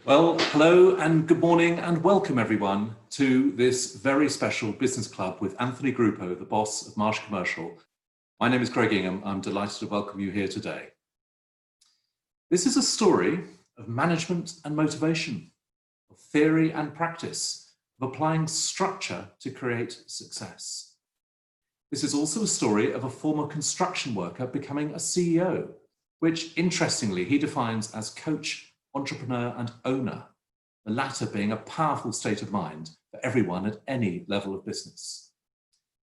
Well, hello and good morning and welcome everyone to this very special business club with Antony Gruppo, the boss of Marsh Commercial. My name is Greg Ingham. I'm delighted to welcome you here today. This is a story of management and motivation, of theory and practice, of applying structure to create success. This is also a story of a former construction worker becoming a CEO, which interestingly he defines as coach, entrepreneur and owner, the latter being a powerful state of mind for everyone at any level of business.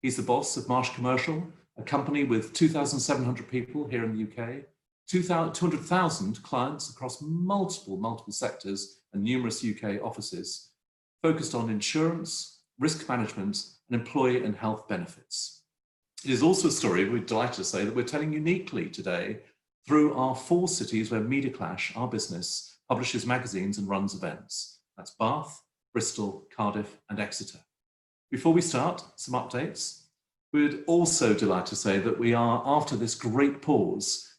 He's the boss of Marsh Commercial, a company with 2,700 people here in the UK, 200,000 clients across multiple sectors and numerous UK offices, focused on insurance, risk management and employee and health benefits. It is also a story, we're delighted to say, that we're telling uniquely today through our 4 cities where Media Clash, our business, publishes magazines and runs events. That's Bath, Bristol, Cardiff and Exeter. Before we start, some updates. We'd also delight to say that we are, after this great pause,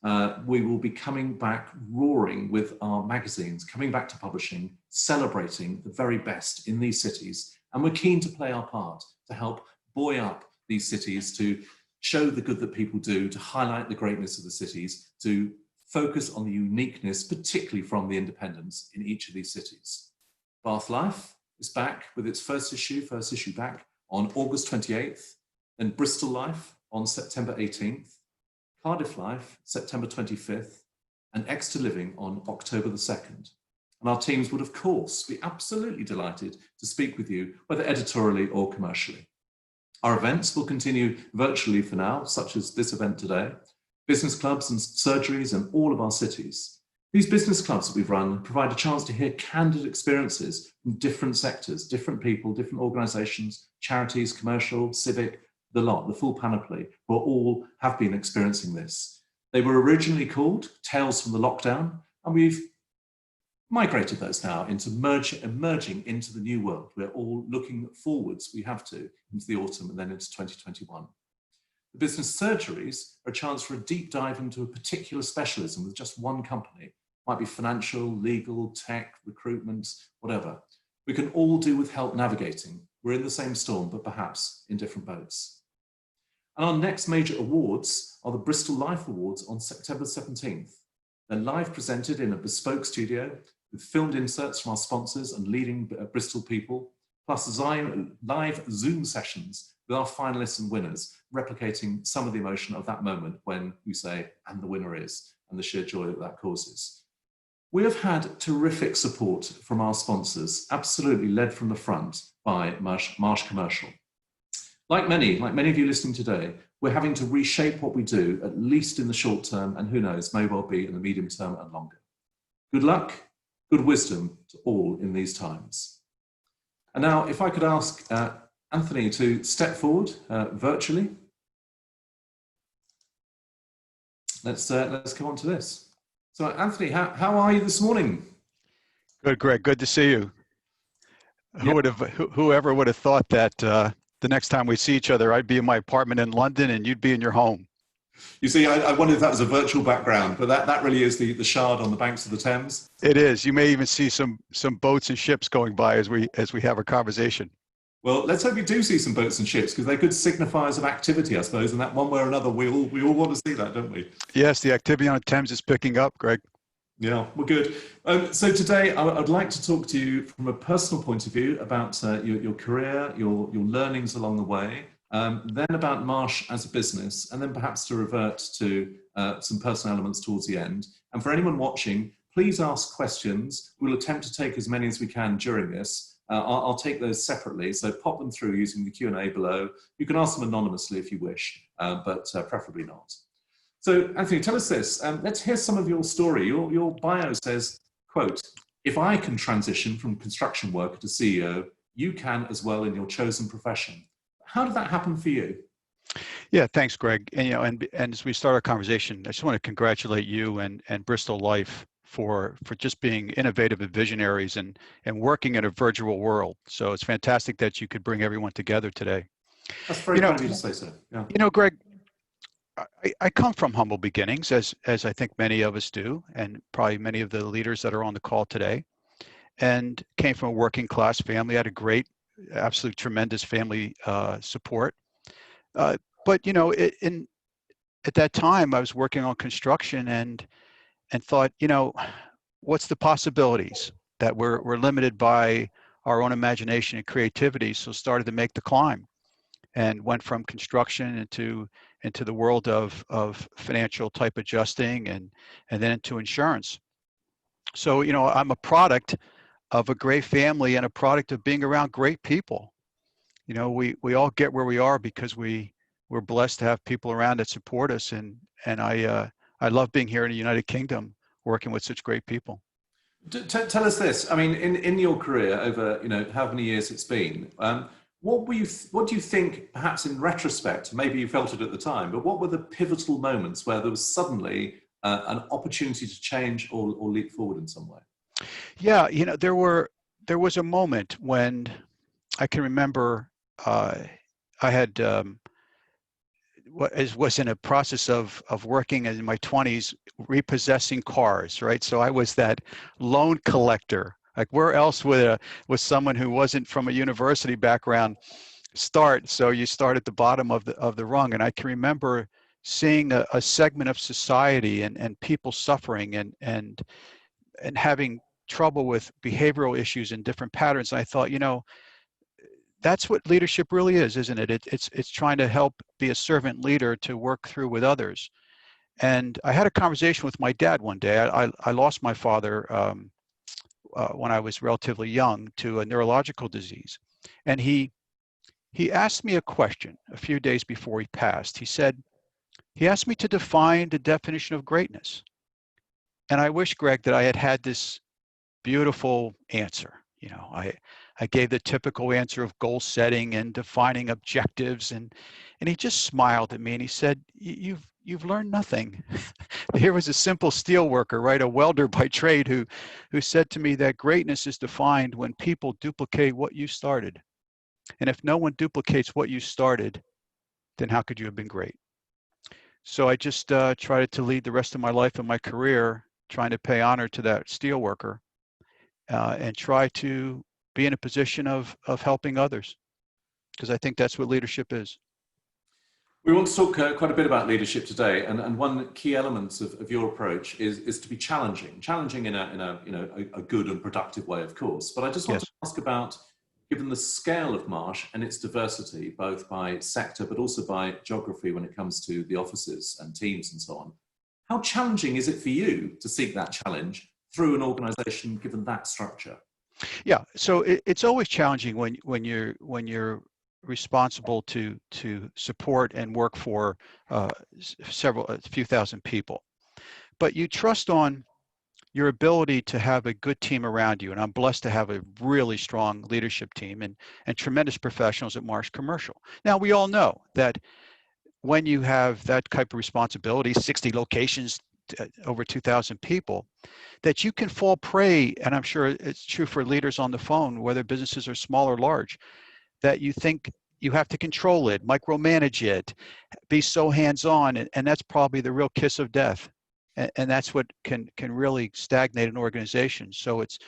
we will be coming back roaring with our magazines, coming back to publishing, celebrating the very best in these cities. And we're keen to play our part to help buoy up these cities, to show the good that people do, to highlight the greatness of the cities, to focus on the uniqueness, particularly from the independents in each of these cities. Bath Life is back with its first issue back on August 28th, then Bristol Life on September 18th, Cardiff Life September 25th, and Exeter Living on October the 2nd. And our teams would, of course, be absolutely delighted to speak with you, whether editorially or commercially. Our events will continue virtually for now, such as this event today, business clubs and surgeries in all of our cities. These business clubs that we've run provide a chance to hear candid experiences from different sectors, different people, different organisations, charities, commercial, civic, the lot, the full panoply, who all have been experiencing this. They were originally called Tales from the Lockdown, and we've migrated those now into emerging into the new world. We're all looking forwards, we have to, into the autumn and then into 2021. The business surgeries are a chance for a deep dive into a particular specialism with just one company. It might be financial, legal, tech, recruitment, whatever. We can all do with help navigating. We're in the same storm, but perhaps in different boats. And our next major awards are the Bristol Life Awards on September 17th. They're live presented in a bespoke studio with filmed inserts from our sponsors and leading Bristol people, plus live Zoom sessions with our finalists and winners, replicating some of the emotion of that moment when we say, and the winner is, and the sheer joy that causes. We have had terrific support from our sponsors, absolutely led from the front by Marsh Commercial. Like many of you listening today, we're having to reshape what we do, at least in the short term, and who knows, may well be in the medium term and longer. Good luck, good wisdom to all in these times. And now, if I could ask Antony to step forward virtually. Let's come on to this. So Antony, how are you this morning? Good, Greg. Good to see you. Yep. Whoever would have thought that the next time we see each other, I'd be in my apartment in London and you'd be in your home. You see, I wondered if that was a virtual background, but that really is the Shard on the banks of the Thames. It is. You may even see some boats and ships going by as we have a conversation. Well, let's hope you do see some boats and ships, because they're good signifiers of activity, I suppose, and that one way or another, we all want to see that, don't we? Yes, the activity on the Thames is picking up, Greg. Yeah, we're good. So today, I'd like to talk to you from a personal point of view about your career, your learnings along the way, then about Marsh as a business, and then perhaps to revert to some personal elements towards the end. And for anyone watching, please ask questions. We'll attempt to take as many as we can during this. I'll take those separately, so pop them through using the Q&A below. You can ask them anonymously if you wish, but preferably not. So, Antony, tell us this. Let's hear some of your story. Your bio says, quote, "If I can transition from construction worker to CEO, you can as well in your chosen profession." How did that happen for you? Yeah, thanks, Greg. And as we start our conversation, I just want to congratulate you and Bristol Life for just being innovative and visionaries and working in a virtual world. So it's fantastic that you could bring everyone together today. That's very kind of you to say so. Yeah. Greg, I come from humble beginnings, as I think many of us do, and probably many of the leaders that are on the call today. and came from a working class family. I had a great, absolute tremendous family support. But at that time, I was working on construction and thought, what's the possibilities that we're limited by our own imagination and creativity? So started to make the climb and went from construction into the world of financial type adjusting and then into insurance. So, I'm a product of a great family and a product of being around great people. We all get where we are because we're blessed to have people around that support us. And I love being here in the United Kingdom, working with such great people. Tell us this. I mean, in your career over how many years it's been, what do you think, perhaps in retrospect, maybe you felt it at the time, but what were the pivotal moments where there was suddenly an opportunity to change or leap forward in some way? Yeah, there was a moment when I can remember I had was in a process of working in my 20s, repossessing cars, right? So I was that loan collector. Like, where else would someone who wasn't from a university background start? So you start at the bottom of the rung. And I can remember seeing a segment of society and people suffering and having trouble with behavioral issues and different patterns. And I thought, that's what leadership really is, isn't it? It's trying to help be a servant leader to work through with others. And I had a conversation with my dad one day. I lost my father when I was relatively young to a neurological disease. And he asked me a question a few days before he passed. He asked me to define the definition of greatness. And I wish, Greg, that I had this beautiful answer. I gave the typical answer of goal setting and defining objectives, and he just smiled at me and he said, "You've learned nothing." Here was a simple steel worker, right, a welder by trade, who said to me that greatness is defined when people duplicate what you started. And if no one duplicates what you started, then how could you have been great? So I just tried to lead the rest of my life and my career trying to pay honor to that steel worker and try to be in a position of helping others, because I think that's what leadership is. We want to talk quite a bit about leadership today, and one key element of your approach is to be challenging in a good and productive way, of course. But I just want Yes. to ask about, given the scale of Marsh and its diversity, both by sector but also by geography when it comes to the offices and teams and so on, how challenging is it for you to seek that challenge through an organisation given that structure? Yeah. So it's always challenging when you're responsible to support and work for a few thousand people, but you trust on your ability to have a good team around you. And I'm blessed to have a really strong leadership team and tremendous professionals at Marsh Commercial. Now, we all know that when you have that type of responsibility, 60 locations, over 2,000 people, that you can fall prey, and I'm sure it's true for leaders on the phone, whether businesses are small or large, that you think you have to control it, micromanage it, be so hands-on, and that's probably the real kiss of death. And that's what can really stagnate an organization. So it's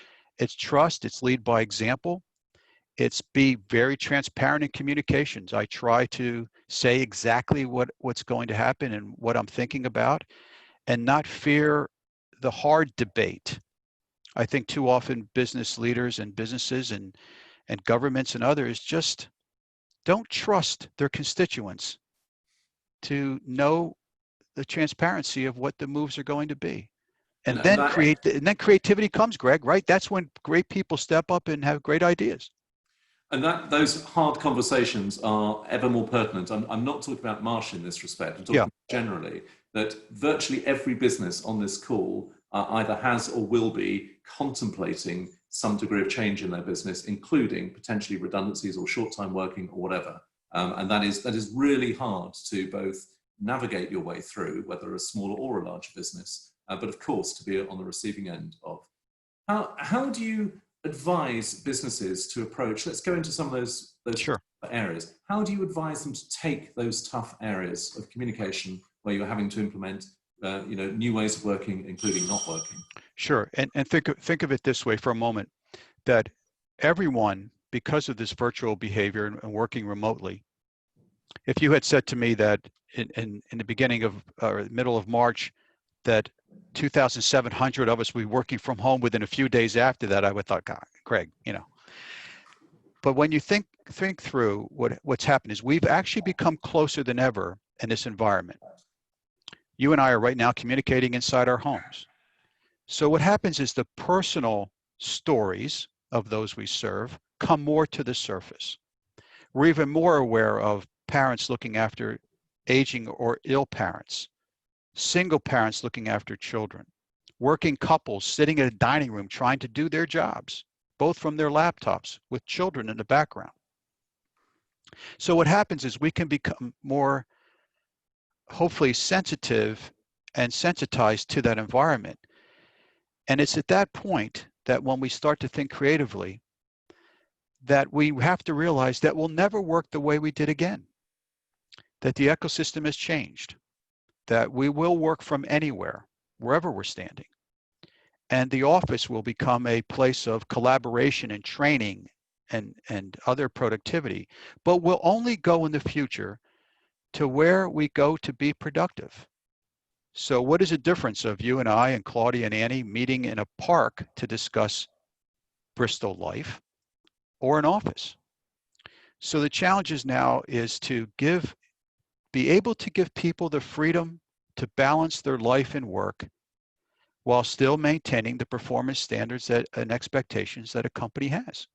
trust, it's lead by example, it's be very transparent in communications. I try to say exactly what's going to happen and what I'm thinking about, and not fear the hard debate. I think too often business leaders and businesses and governments and others just don't trust their constituents to know the transparency of what the moves are going to be. And then creativity comes, Greg, right? That's when great people step up and have great ideas. And those hard conversations are ever more pertinent. I'm not talking about Marsh in this respect. I'm talking generally that virtually every business on this call either has or will be contemplating some degree of change in their business, including potentially redundancies or short-time working or whatever. And that is really hard to both navigate your way through, whether a small or a large business, but of course to be on the receiving end of. How do you advise businesses to approach, let's go into some of those Sure. areas. How do you advise them to take those tough areas of communication where you're having to implement new ways of working, including not working? Sure. And think of it this way for a moment. that everyone, because of this virtual behavior and working remotely, if you had said to me that in the beginning of or middle of March that 2,700 of us would be working from home within a few days after that, I would thought, God, Craig, you know. But when you think through what's happened is we've actually become closer than ever in this environment. You and I are right now communicating inside our homes. So what happens is the personal stories of those we serve come more to the surface. We're even more aware of parents looking after aging or ill parents, single parents looking after children, working couples sitting at a dining room trying to do their jobs, both from their laptops with children in the background. So what happens is we can become more, hopefully, sensitive and sensitized to that environment. And it's at that point that when we start to think creatively, that we have to realize that we'll never work the way we did again, that the ecosystem has changed, that we will work from anywhere, wherever we're standing. And the office will become a place of collaboration and training and other productivity, but we'll only go in the future to where we go to be productive. So what is the difference of you and I and Claudia and Annie meeting in a park to discuss Bristol Life or an office? So the challenge is now is to be able to give people the freedom to balance their life and work while still maintaining the performance standards and expectations that a company has.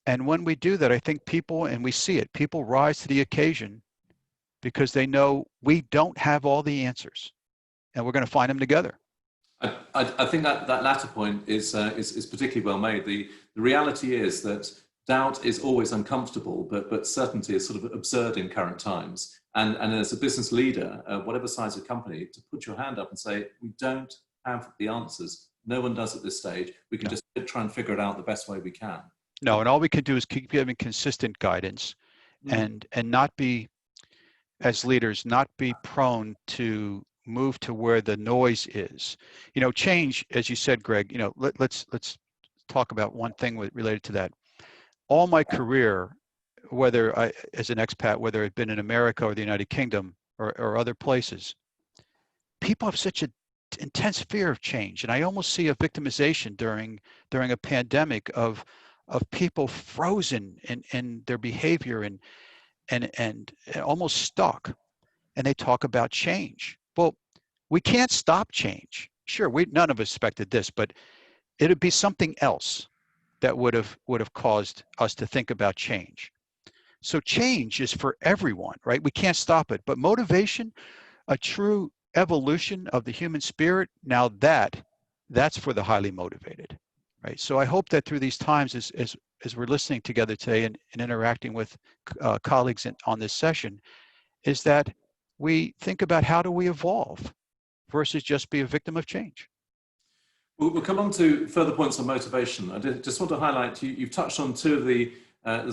And when we do that, I think people, and we see it, people rise to the occasion because they know we don't have all the answers, and we're going to find them together. I think that latter point is particularly well made. The reality is that doubt is always uncomfortable, but certainty is sort of absurd in current times. And as a business leader, whatever size of company, to put your hand up and say, we don't have the answers. No one does at this stage. We can just try and figure it out the best way we can. No, and all we can do is keep giving consistent guidance and not be, as leaders, not be prone to move to where the noise is. You know, change, as you said, Greg, you know, let's talk about one thing related to that. All my career, whether I, as an expat, whether I've been in America or the United Kingdom or other places, people have such an intense fear of change. And I almost see a victimization during a pandemic of people frozen in their behavior and almost stuck. And they talk about change. Well, we can't stop change. Sure, none of us expected this, but it'd be something else that would have caused us to think about change. So change is for everyone, right? We can't stop it. But motivation, a true evolution of the human spirit, now that's for the highly motivated, right? So I hope that through these times, as we're listening together today and interacting with colleagues on this session, is that we think about how do we evolve versus just be a victim of change. We'll come on to further points on motivation. I just want to highlight, you've touched on two of the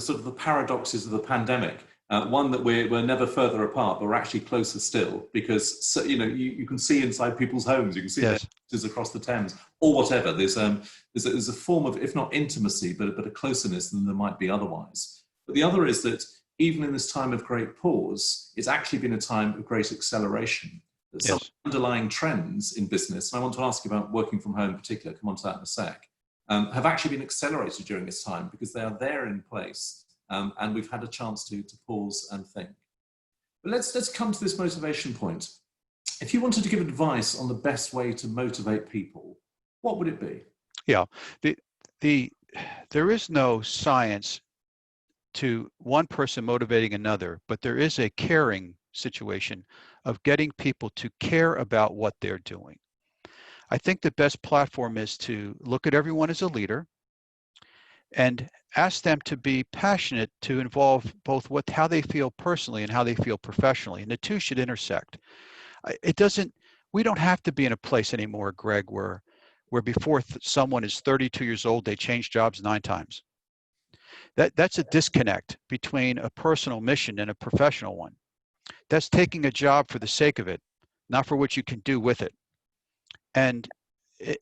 sort of the paradoxes of the pandemic. One, that we're never further apart, but we're actually closer still, because you know you can see inside people's homes, you can see there's across the Thames or whatever. There's a form of, if not intimacy, but a closeness than there might be otherwise. But the other is that even in this time of great pause, it's actually been a time of great acceleration. Some underlying trends in business, and I want to ask you about working from home in particular, come on to that in a sec, have actually been accelerated during this time because they are there in place, and we've had a chance to pause and think. But let's come to this motivation point. If you wanted to give advice on the best way to motivate people, what would it be? Yeah, there is no science to one person motivating another, but there is a caring situation of getting people to care about what they're doing. I think the best platform is to look at everyone as a leader and ask them to be passionate, to involve both how they feel personally and how they feel professionally, and the two should intersect. We don't have to be in a place anymore, Greg, where before someone is 32 years old, they change jobs 9 times. That's a disconnect between a personal mission and a professional one. That's taking a job for the sake of it, not for what you can do with it. And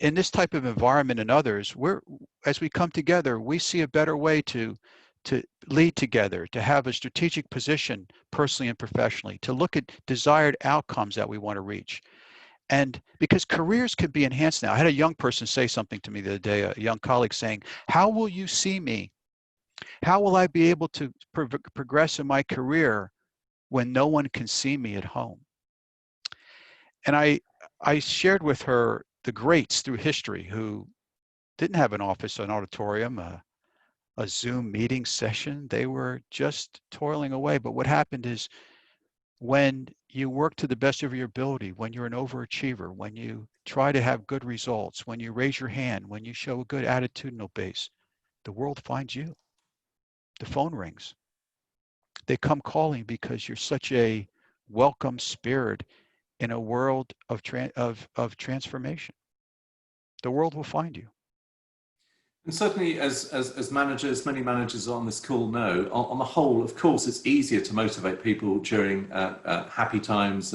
in this type of environment and others, as we come together, we see a better way to lead together, to have a strategic position personally and professionally, to look at desired outcomes that we want to reach. And because careers could be enhanced now. I had a young person say something to me the other day, a young colleague saying, how will you see me? How will I be able to progress in my career when no one can see me at home? And I shared with her the greats through history who didn't have an office, an auditorium, a Zoom meeting session. They were just toiling away. But what happened is when you work to the best of your ability, when you're an overachiever, when you try to have good results, when you raise your hand, when you show a good attitudinal base, the world finds you. The phone rings. They come calling because you're such a welcome spirit in a world of transformation. The world will find you. And certainly as managers, many managers on this call know, on the whole, of course, it's easier to motivate people during happy times,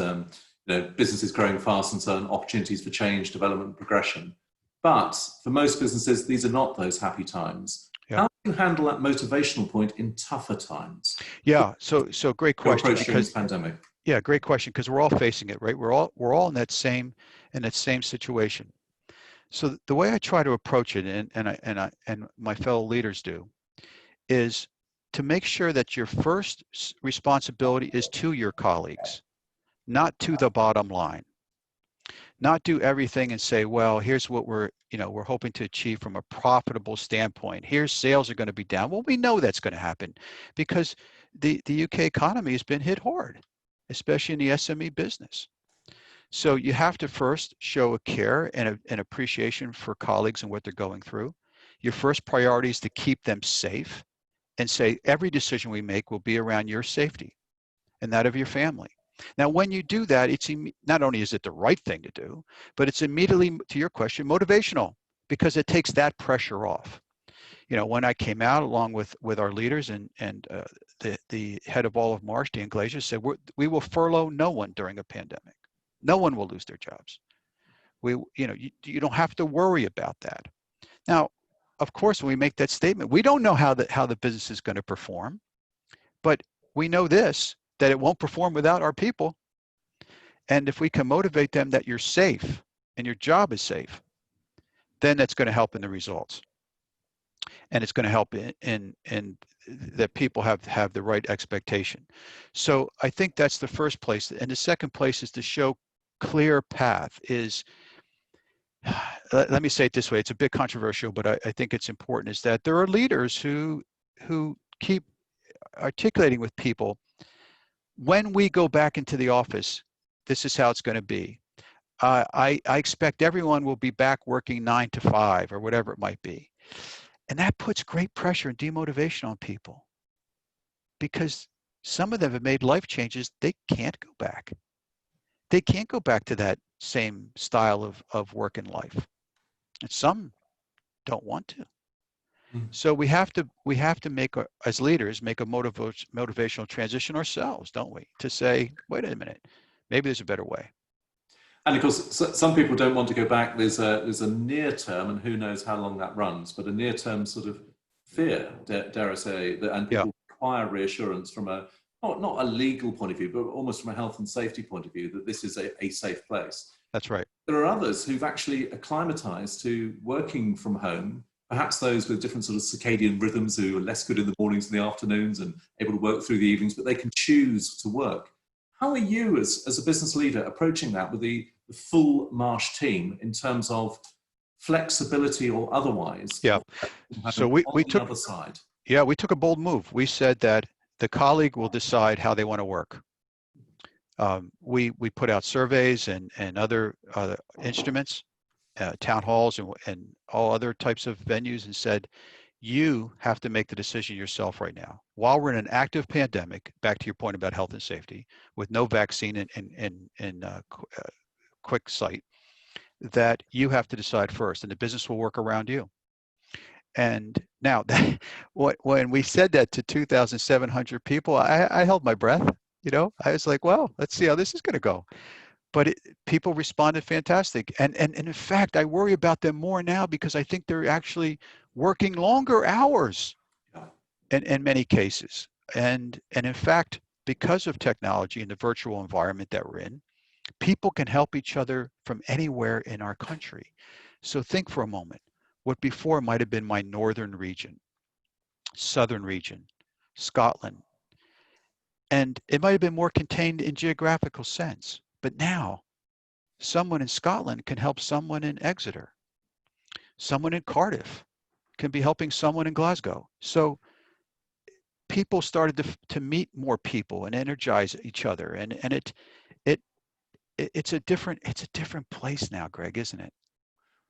businesses growing fast and so on, opportunities for change, development, progression. But for most businesses, these are not those happy times. Yeah. How do you handle that motivational point in tougher times? Yeah, so great question. Approaching this pandemic. Yeah, great question, because we're all facing it, right? We're all in that same situation. So the way I try to approach it, and my fellow leaders do, is to make sure that your first responsibility is to your colleagues, not to the bottom line. Not do everything and say, well, here's what we're hoping to achieve from a profitable standpoint. Here's sales are going to be down. Well, we know that's going to happen because the UK economy has been hit hard, especially in the SME business. So you have to first show a care and an appreciation for colleagues and what they're going through. Your first priority is to keep them safe and say every decision we make will be around your safety and that of your family. Now, when you do that, it's not only is it the right thing to do, but it's immediately, to your question, motivational, because it takes that pressure off. When I came out along with our leaders and the head of all of Marsh, Dan Glazer, said, we will furlough no one during a pandemic. No one will lose their jobs. You don't have to worry about that. Now, of course, when we make that statement, we don't know how the business is going to perform, but we know this, that it won't perform without our people. And if we can motivate them that you're safe and your job is safe, then that's going to help in the results. And it's going to help in that people have the right expectation. So I think that's the first place. And the second place is to show clear path is, let me say it this way, it's a bit controversial, but I think it's important, is that there are leaders who keep articulating with people, when we go back into the office, this is how it's going to be. I expect everyone will be back working 9 to 5 or whatever it might be. And that puts great pressure and demotivation on people because some of them have made life changes. They can't go back. They can't go back to that same style of work and life. And some don't want to. So we have to make, as leaders, make a motivational transition ourselves, don't we? To say, wait a minute, maybe there's a better way. And of course, some people don't want to go back. There's a near term, and who knows how long that runs, but a near term sort of fear, dare I say, and people require reassurance from not a legal point of view, but almost from a health and safety point of view, that this is a safe place. That's right. There are others who've actually acclimatized to working from home, perhaps those with different sort of circadian rhythms who are less good in the mornings and the afternoons and able to work through the evenings, but they can choose to work. How are you as a business leader approaching that with the full Marsh team in terms of flexibility or otherwise? Yeah. So we took the other side. Yeah, we took a bold move. We said that the colleague will decide how they want to work. We put out surveys and other instruments, town halls and all other types of venues, and said, you have to make the decision yourself right now. While we're in an active pandemic, back to your point about health and safety, with no vaccine in quick sight, that you have to decide first, and the business will work around you. And now, when we said that to 2,700 people, I held my breath. I was like, well, let's see how this is going to go. but people responded fantastic. And in fact, I worry about them more now because I think they're actually working longer hours in many cases. And in fact, because of technology and the virtual environment that we're in, people can help each other from anywhere in our country. So think for a moment, what before might have been my northern region, southern region, Scotland, and it might have been more contained in geographical sense. But now, someone in Scotland can help someone in Exeter. Someone in Cardiff can be helping someone in Glasgow. So people started to meet more people and energize each other, and it's a different place now, Greg, isn't it?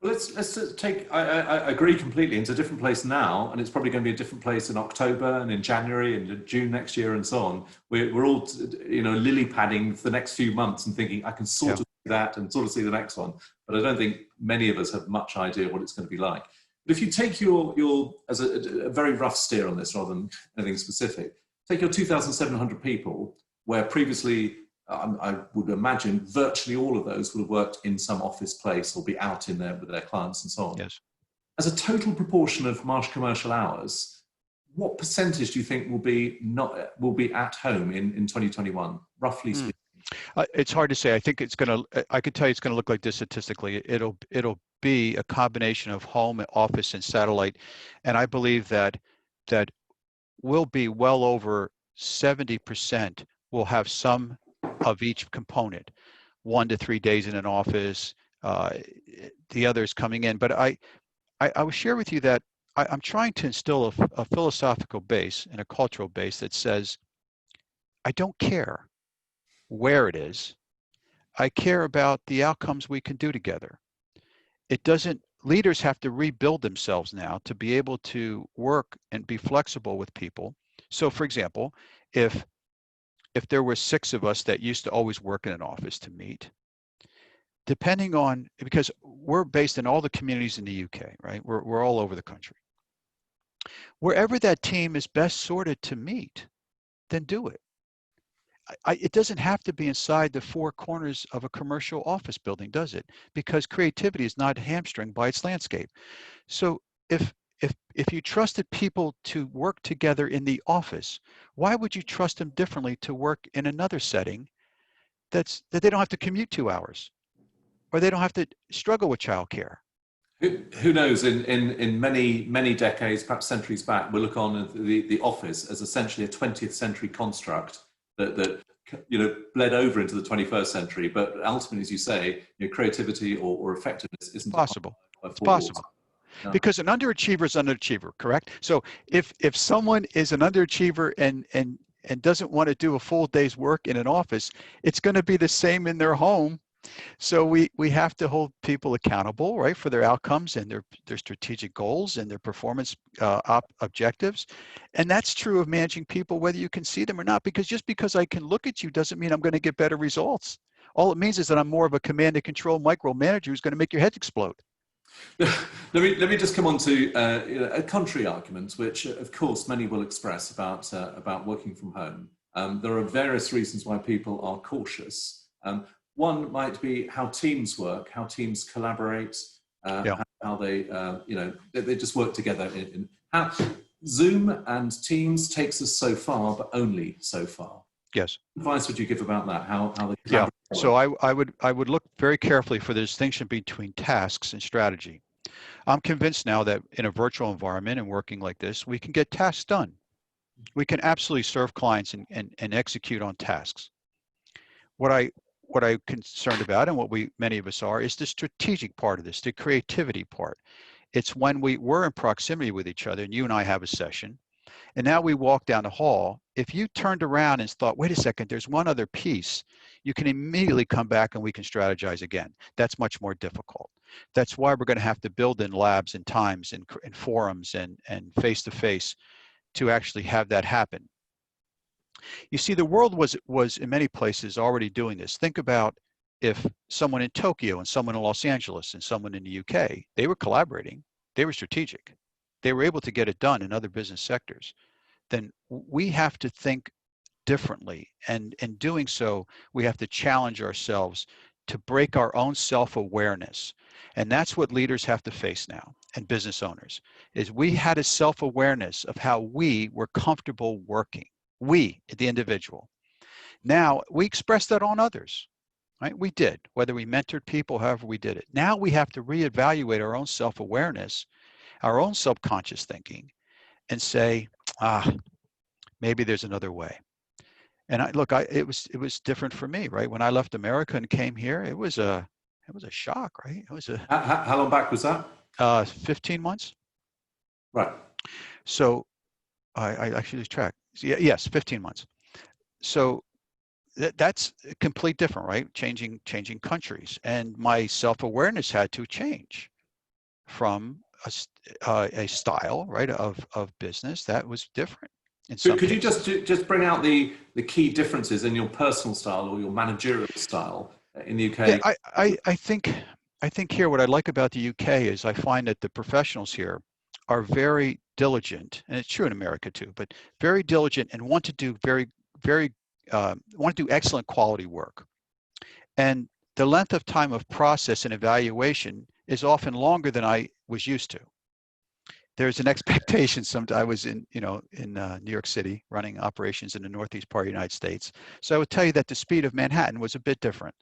Well, let's take. I agree completely. It's a different place now, and it's probably going to be a different place in October and in January and in June next year and so on. We're all, lily padding for the next few months and thinking I can sort of see that and sort of see the next one. But I don't think many of us have much idea what it's going to be like. But if you take your as a very rough steer on this rather than anything specific, take your 2,700 people, where previously I would imagine virtually all of those would have worked in some office place or be out in there with their clients and so on. Yes. As a total proportion of Marsh Commercial hours, what percentage do you think will be at home in 2021, roughly speaking? It's hard to say. I think I could tell you it's going to look like this statistically. It'll be a combination of home, office, and satellite. And I believe that will be well over 70% will have some of each component, 1 to 3 days in an office, the others coming in. But I will share with you that I'm trying to instill a philosophical base and a cultural base that says, I don't care where it is. I care about the outcomes we can do together. Leaders have to rebuild themselves now to be able to work and be flexible with people. So for example, if there were 6 of us that used to always work in an office to meet, because we're based in all the communities in the UK, right? We're all over the country. Wherever that team is best sorted to meet, then do it. It doesn't have to be inside the 4 corners of a commercial office building, does it? Because creativity is not hamstrung by its landscape. So if you trusted people to work together in the office, why would you trust them differently to work in another setting that they don't have to commute 2 hours, or they don't have to struggle with childcare? Who knows? In many decades, perhaps centuries back, we'll look on the office as essentially a 20th century construct that bled over into the 21st century. But ultimately, as you say, creativity or effectiveness isn't possible. It's possible. No. Because an underachiever is an underachiever, correct? So if someone is an underachiever and doesn't want to do a full day's work in an office, it's going to be the same in their home. So we have to hold people accountable, right, for their outcomes and their strategic goals and their performance objectives. And that's true of managing people, whether you can see them or not, because just because I can look at you doesn't mean I'm going to get better results. All it means is that I'm more of a command and control micromanager who's going to make your head explode. Let me just come on to a contrary argument, which of course many will express about working from home. There are various reasons why people are cautious. One might be how teams work, how teams collaborate, how they just work together. How Zoom and Teams takes us so far, but only so far. Yes. What advice would you give about that? How they collaborate? So I would look very carefully for the distinction between tasks and strategy. I'm convinced now that in a virtual environment and working like this, we can get tasks done. We can absolutely serve clients and execute on tasks. What I'm concerned about, and what many of us are, is the strategic part of this, the creativity part. It's when we're in proximity with each other, and you and I have a session, and now we walk down the hall. If you turned around and thought, wait a second, there's one other piece, you can immediately come back and we can strategize again. That's much more difficult. That's why we're going to have to build in labs and times and forums and face-to-face to actually have that happen. You see, the world was in many places already doing this. Think about if someone in Tokyo and someone in Los Angeles and someone in the UK, they were collaborating, they were strategic, they were able to get it done in other business sectors. Then we have to think differently, and in doing so, we have to challenge ourselves to break our own self-awareness. And that's what leaders have to face now, and business owners, is we had a self-awareness of how we were comfortable working. We, the individual. Now, we express that on others, right? We did, whether we mentored people, however we did it. Now we have to reevaluate our own self-awareness, our own subconscious thinking, and say, maybe there's another way. And it was different for me, right? When I left America and came here, it was a shock, right? It was How long back was that? 15 months. Right. So I actually lose track. Yes, 15 months. So that's complete different, right? Changing countries, and my self-awareness had to change from a style, right, of business that was different. Could you just bring out the key differences in your personal style or your managerial style in the UK? Yeah, I think here what I like about the UK is I find that the professionals here are very diligent, and it's true in America too, but very diligent and want to do want to do excellent quality work. And the length of time of process and evaluation is often longer than I was used to. There's an expectation. I was in New York City running operations in the northeast part of the United States. So I would tell you that the speed of Manhattan was a bit different.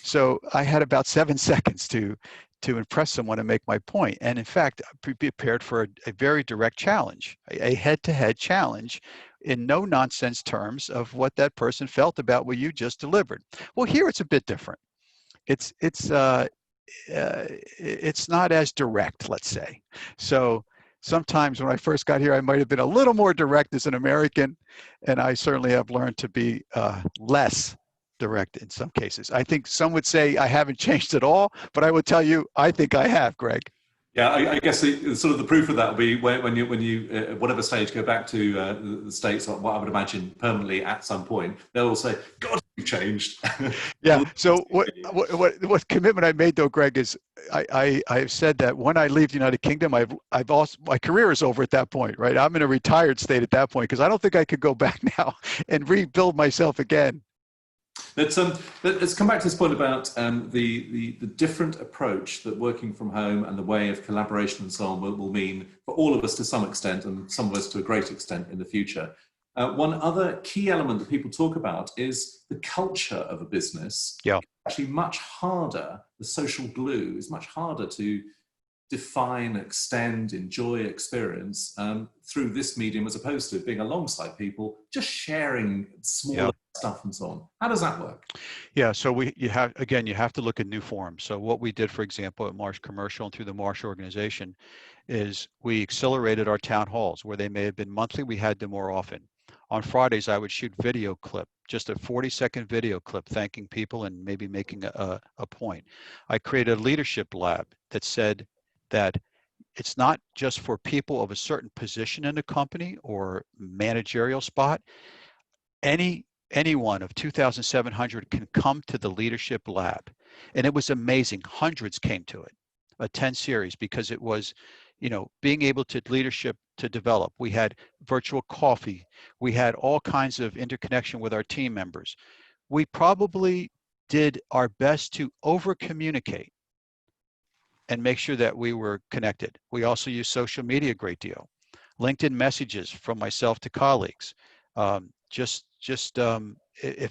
So I had about 7 seconds to impress someone and make my point. And in fact, be prepared for a very direct challenge, a head-to-head challenge in no nonsense terms of what that person felt about what you just delivered. Well, here it's a bit different. It's not as direct, let's say. So sometimes when I first got here, I might have been a little more direct as an American, and I certainly have learned to be less direct in some cases. I think some would say I haven't changed at all, but I would tell you, I think I have, Greg. Yeah, I guess sort of the proof of that will be when you whatever stage go back to the States, or what I would imagine permanently at some point, they'll all say, "God, you've changed." Yeah. So what commitment I made though, Greg, is I've said that when I leave the United Kingdom, I've also, my career is over at that point, right? I'm in a retired state at that point because I don't think I could go back now and rebuild myself again. Let's come back to this point about the different approach that working from home and the way of collaboration and so on will mean for all of us to some extent, and some of us to a great extent in the future. One other key element that people talk about is the culture of a business. Yeah. Actually much harder, the social glue is much harder to define, extend, enjoy, experience through this medium as opposed to being alongside people, just sharing smaller stuff and so on. How does that work? Yeah, so you have to look at new forms. So what we did, for example, at Marsh Commercial and through the Marsh organization is we accelerated our town halls where they may have been monthly, we had them more often. On Fridays, I would shoot video clip, just a 40-second video clip thanking people and maybe making a point. I created a leadership lab that said that it's not just for people of a certain position in the company or managerial spot. Anyone of 2,700 can come to the leadership lab. And it was amazing. Hundreds came to it, a 10 series, because it was, being able to leadership to develop. We had virtual coffee. We had all kinds of interconnection with our team members. We probably did our best to over communicate and make sure that we were connected. We also use social media a great deal. LinkedIn messages from myself to colleagues. If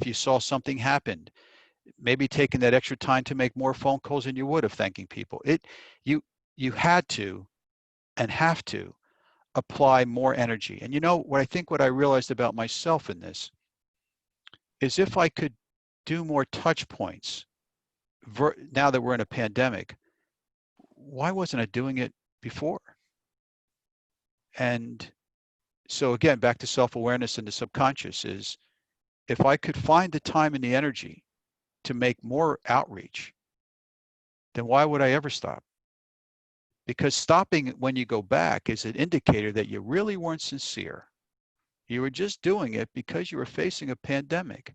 you saw something happened, maybe taking that extra time to make more phone calls than you would have thanking people. You had to and have to apply more energy. And what I realized about myself in this is if I could do more touch points now that we're in a pandemic, why wasn't I doing it before? And so again, back to self-awareness and the subconscious is, if I could find the time and the energy to make more outreach, then why would I ever stop? Because stopping when you go back is an indicator that you really weren't sincere. You were just doing it because you were facing a pandemic.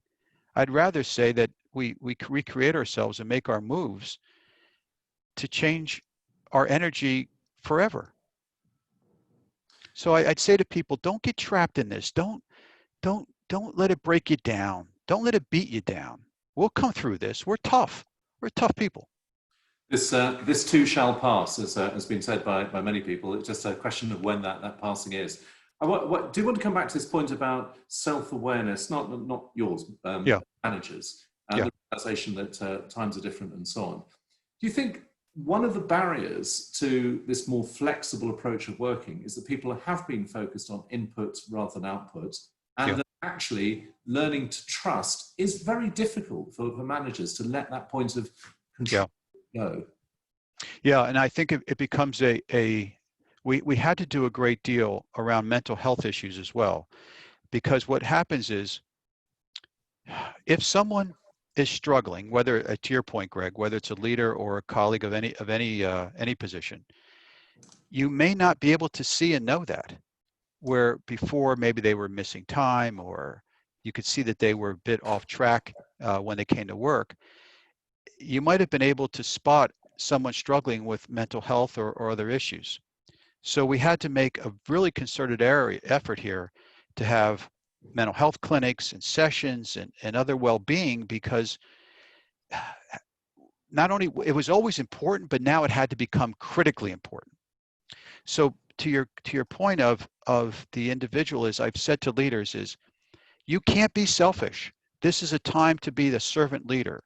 I'd rather say that we recreate ourselves and make our moves to change our energy forever. So I'd say to people, don't get trapped in this. Don't let it break you down. Don't let it beat you down. We'll come through this. We're tough. We're tough people. This too shall pass, as has been said by many people. It's just a question of when that passing is. I do want to come back to this point about self-awareness, not yours, Yeah. managers, and Yeah. the realization that times are different and so on. Do you think one of the barriers to this more flexible approach of working is that people have been focused on input rather than output, and Yeah. that actually learning to trust is very difficult for managers to let that point of control go? Yeah, and I think it becomes we had to do a great deal around mental health issues as well, because what happens is if someone is struggling, whether to your point, Greg, whether it's a leader or a colleague of any position, you may not be able to see and know that, where before maybe they were missing time, or you could see that they were a bit off track when they came to work. You might have been able to spot someone struggling with mental health or other issues. So we had to make a really concerted effort here to have mental health clinics and sessions and other well-being, because not only it was always important, but now it had to become critically important. So to your point of the individual, is I've said to leaders, is you can't be selfish. This is a time to be the servant leader.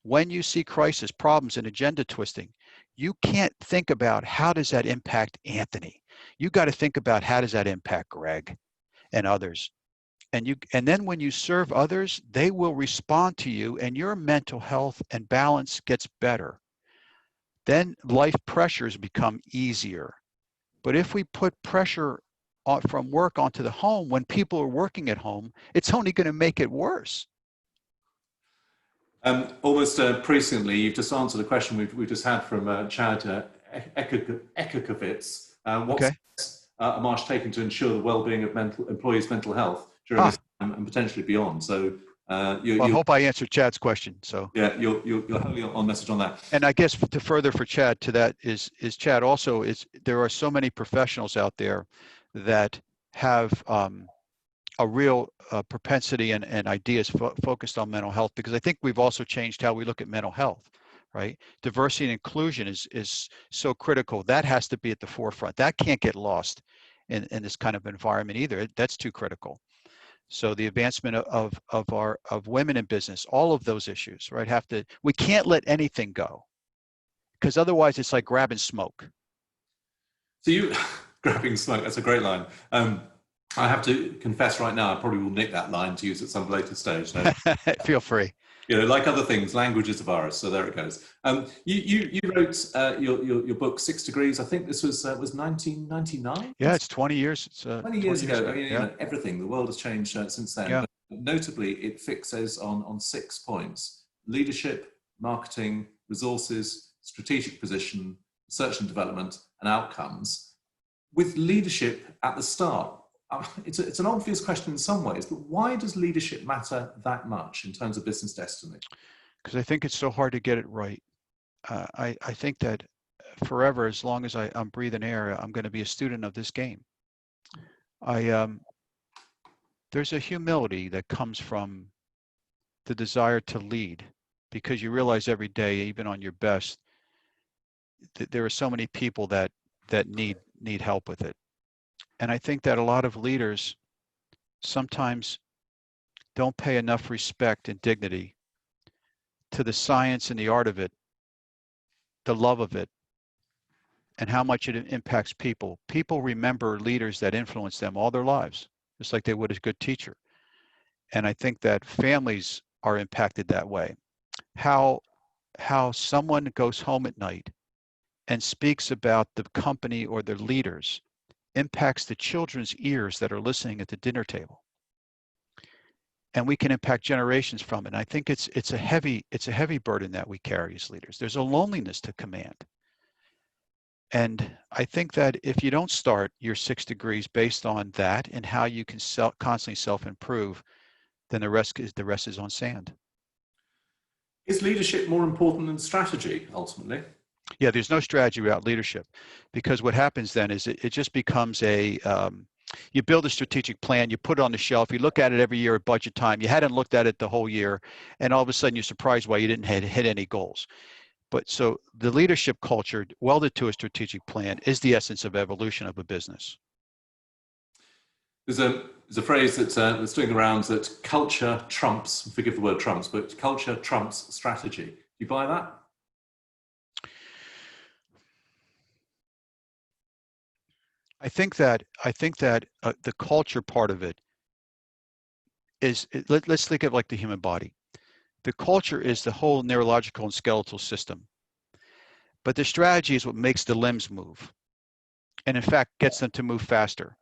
When you see crisis, problems, and agenda twisting, you can't think about how does that impact Antony. You got to think about how does that impact Greg and others. And then when you serve others, they will respond to you, and your mental health and balance gets better. Then life pressures become easier. But if we put pressure from work onto the home when people are working at home, it's only going to make it worse. Almost presciently, you've just answered a question we've just had from Chad Ekakovitz. What steps are Marsh taking to ensure the well-being of employees' mental health during this time and potentially beyond? So, I hope I answered Chad's question. So yeah, you're wholly on message on that. And I guess to further for Chad to that is Chad also there are so many professionals out there that have a real propensity and ideas focused on mental health, because I think we've also changed how we look at mental health, right? Diversity and inclusion is so critical. That has to be at the forefront. That can't get lost in this kind of environment either. That's too critical. So the advancement of women in business, all of those issues, right? We can't let anything go, because otherwise it's like grabbing smoke. So grabbing smoke, that's a great line. I have to confess right now, I probably will nick that line to use at some later stage. So, feel free. Like other things, language is a virus. So there it goes. You wrote your book 6 Degrees. I think this was 1999. Yeah, it's 20 years. It's 20 years ago. I mean, everything. The world has changed since then. Yeah. But notably, it fixes on 6 points: leadership, marketing, resources, strategic position, research and development, and outcomes. With leadership at the start, it's an obvious question in some ways, but why does leadership matter that much in terms of business destiny? Because I think it's so hard to get it right. I think that forever, as long as I'm breathing air, I'm going to be a student of this game. There's a humility that comes from the desire to lead, because you realize every day, even on your best, that there are so many people that need help with it. And I think that a lot of leaders sometimes don't pay enough respect and dignity to the science and the art of it, the love of it, and how much it impacts people. People remember leaders that influence them all their lives, just like they would a good teacher. And I think that families are impacted that way. How someone goes home at night and speaks about the company or their leaders impacts the children's ears that are listening at the dinner table. And we can impact generations from it. And I think it's a heavy burden that we carry as leaders. There's a loneliness to command. And I think that if you don't start your 6 degrees based on that and how you can constantly self-improve, then the rest is on sand. Is leadership more important than strategy, ultimately? Yeah, there's no strategy without leadership, because what happens then is it just becomes a You build a strategic plan, you put it on the shelf, you look at it every year at budget time. You hadn't looked at it the whole year, and all of a sudden you're surprised why you didn't hit any goals. But so the leadership culture welded to a strategic plan is the essence of evolution of a business. There's a phrase that's doing the rounds that culture trumps, forgive the word trumps, but culture trumps strategy. Do you buy that? I think that the culture part of it is, let's think of like the human body. The culture is the whole neurological and skeletal system. But the strategy is what makes the limbs move. And in fact, gets them to move faster.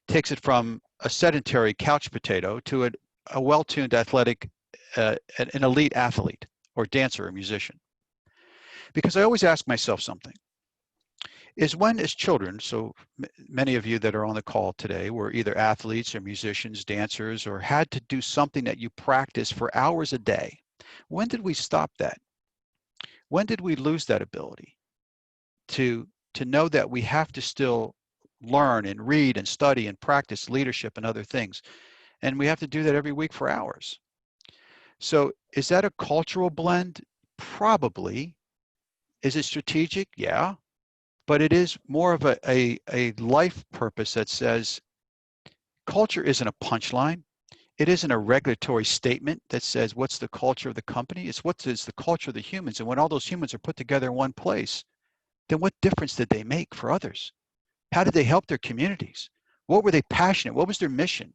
Takes it from a sedentary couch potato to a well-tuned athletic, an elite athlete or dancer or musician. Because I always ask myself something. Is when as children, so many of you that are on the call today were either athletes or musicians, dancers, or had to do something that you practice for hours a day. When did we stop that? When did we lose that ability to know that we have to still learn and read and study and practice leadership and other things? And we have to do that every week for hours. So is that a cultural blend? Probably. Is it strategic? Yeah. But it is more of a life purpose that says culture isn't a punchline. It isn't a regulatory statement that says what's the culture of the company. It's what is the culture of the humans. And when all those humans are put together in one place, then what difference did they make for others? How did they help their communities? What were they passionate? What was their mission?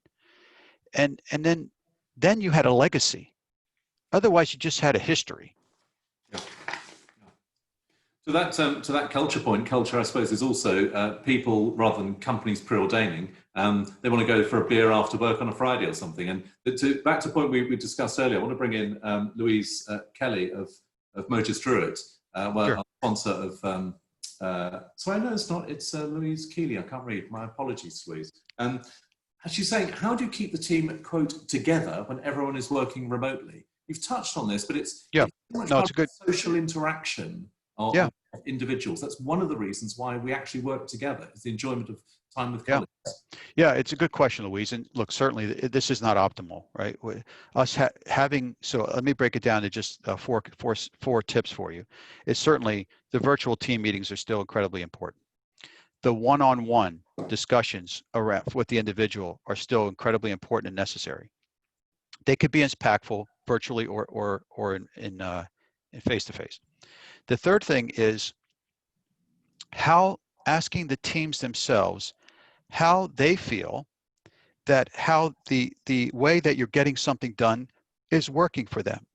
And then you had a legacy. Otherwise, you just had a history. Yeah. To that culture point, culture, I suppose, is also people rather than companies preordaining. They want to go for a beer after work on a Friday or something. And back to the point we discussed earlier, I want to bring in Louise Kelly of Motor Druid, Sure. our sponsor of. Sorry, no, it's not. It's Louise Keeley. I can't read. My apologies, Louise. And she's saying, how do you keep the team, quote, together when everyone is working remotely? You've touched on this, but it's so much No, part it's a good social interaction of individuals. That's one of the reasons why we actually work together, is the enjoyment of time with colleagues. Yeah, it's a good question, Louise. And look, certainly this is not optimal, right? Us having, so let me break it down to just four tips for you. Is certainly the virtual team meetings are still incredibly important. The one-on-one discussions around with the individual are still incredibly important and necessary. They could be impactful virtually or in face-to-face. The third thing is how asking the teams themselves how they feel that how the way that you're getting something done is working for them.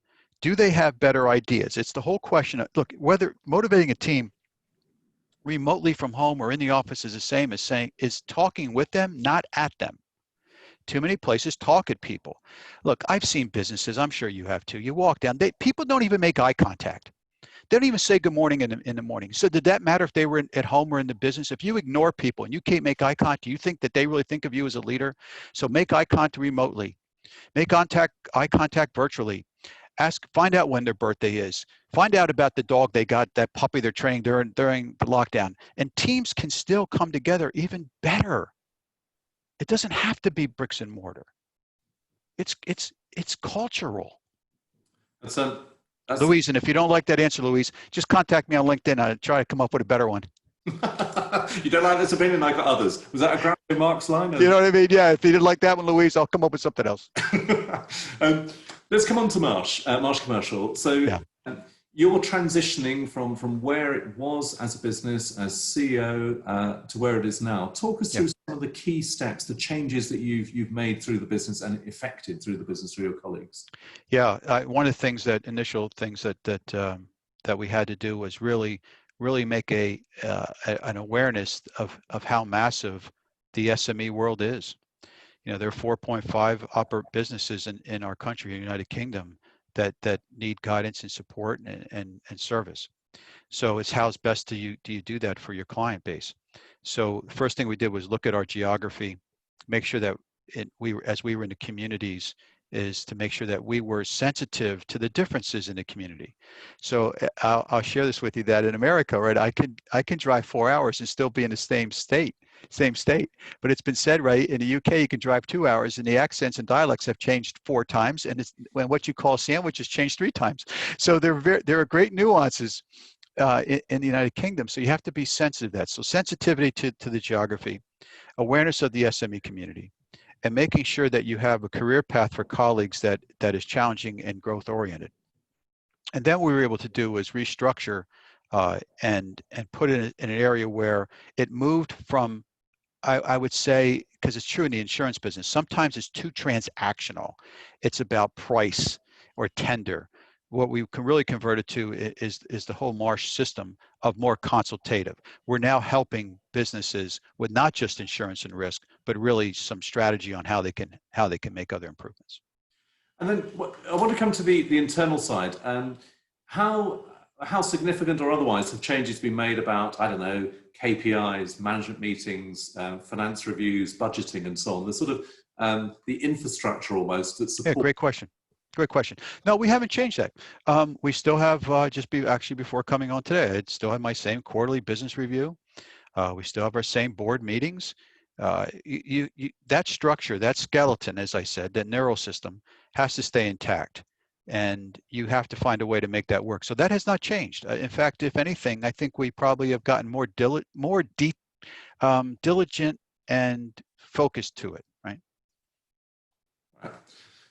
Do they have better ideas? It's the whole question of, look, whether motivating a team remotely from home or in the office is the same as is talking with them, not at them. Too many places talk at people. Look, I've seen businesses, I'm sure you have too. You walk down, people don't even make eye contact. They don't even say good morning in the morning. So did that matter if they were at home or in the business? If you ignore people and you can't make eye contact, do you think that they really think of you as a leader? So make eye contact remotely. Make eye contact virtually. Find out when their birthday is. Find out about the dog they got, that puppy they're training during the lockdown. And teams can still come together even better. It doesn't have to be bricks and mortar. It's cultural. Louise, and if you don't like that answer, Louise, just contact me on LinkedIn. I'll try to come up with a better one. You don't like this opinion, I got others. Was that a Groucho Marx line? You know what I mean? Yeah, if you didn't like that one, Louise, I'll come up with something else. Let's come on to Marsh Commercial. So you're transitioning from where it was as a business, as CEO, to where it is now. Talk us through some of the key steps, the changes that you've made through the business and effected through the business through your colleagues. Yeah, one of the things initial things that we had to do was really make an awareness of how massive the SME world is. You know, there are 4.5 businesses in our country, the United Kingdom, that need guidance and support and service. So it's how's best do you do that for your client base. So the first thing we did was look at our geography, make sure that as we were in the communities, is to make sure that we were sensitive to the differences in the community. So I'll share this with you that in America, right, I can drive 4 hours and still be in the same state. But it's been said, right, in the UK, you can drive 2 hours and the accents and dialects have changed 4 times, and when what you call sandwich has changed 3 times. So there are great nuances in the United Kingdom. So you have to be sensitive to that. So sensitivity to the geography, awareness of the SME community, and making sure that you have a career path for colleagues that is challenging and growth oriented. And then what we were able to do was restructure and put it in an area where it moved from, I would say, because it's true in the insurance business, sometimes it's too transactional. It's about price or tender. What we can really convert it to is the whole Marsh system of more consultative. We're now helping businesses with not just insurance and risk, but really some strategy on how they can make other improvements. And then I want to come to the internal side. How significant or otherwise have changes been made about, I don't know, KPIs, management meetings, finance reviews, budgeting, and so on? The sort of the infrastructure almost that supports. Yeah, great question. Great question. No, we haven't changed that. We still have actually before coming on today, I still have my same quarterly business review. We still have our same board meetings. That structure, that skeleton, as I said, that neural system has to stay intact, and you have to find a way to make that work. So that has not changed. In fact, if anything, I think we probably have gotten more diligent and focused to it. Right. Right.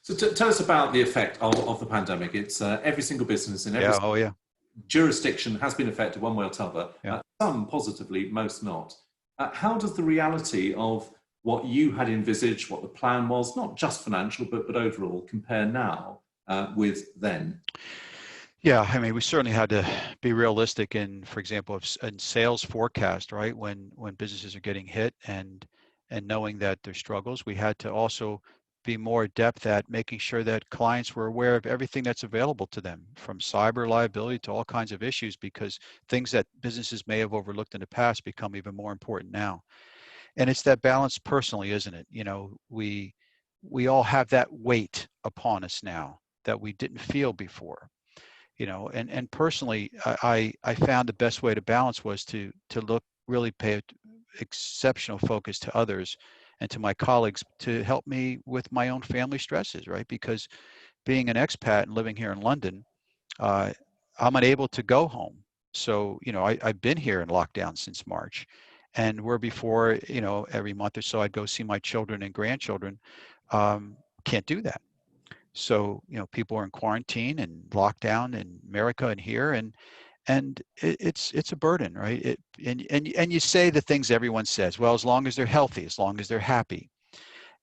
So tell us about the effect of the pandemic. It's every single business in every jurisdiction has been affected one way or t'other. Some positively, most not. How does the reality of what you had envisaged, what the plan was, not just financial, but overall, compare now with then? Yeah, I mean, we certainly had to be realistic in, for example, in sales forecast, right? When businesses are getting hit and knowing that there's struggles, we had to also be more adept at making sure that clients were aware of everything that's available to them, from cyber liability to all kinds of issues, because things that businesses may have overlooked in the past become even more important now. And it's that balance personally, isn't it? You know, we all have that weight upon us now that we didn't feel before. You know, and personally, I found the best way to balance was to really pay exceptional focus to others and to my colleagues to help me with my own family stresses, right? Because being an expat and living here in London, I'm unable to go home. So, you know, I've been here in lockdown since March, and where before, you know, every month or so I'd go see my children and grandchildren. Can't do that. So, you know, people are in quarantine and lockdown in America and here, and it's a burden, right? And you say the things everyone says, well, as long as they're healthy, as long as they're happy,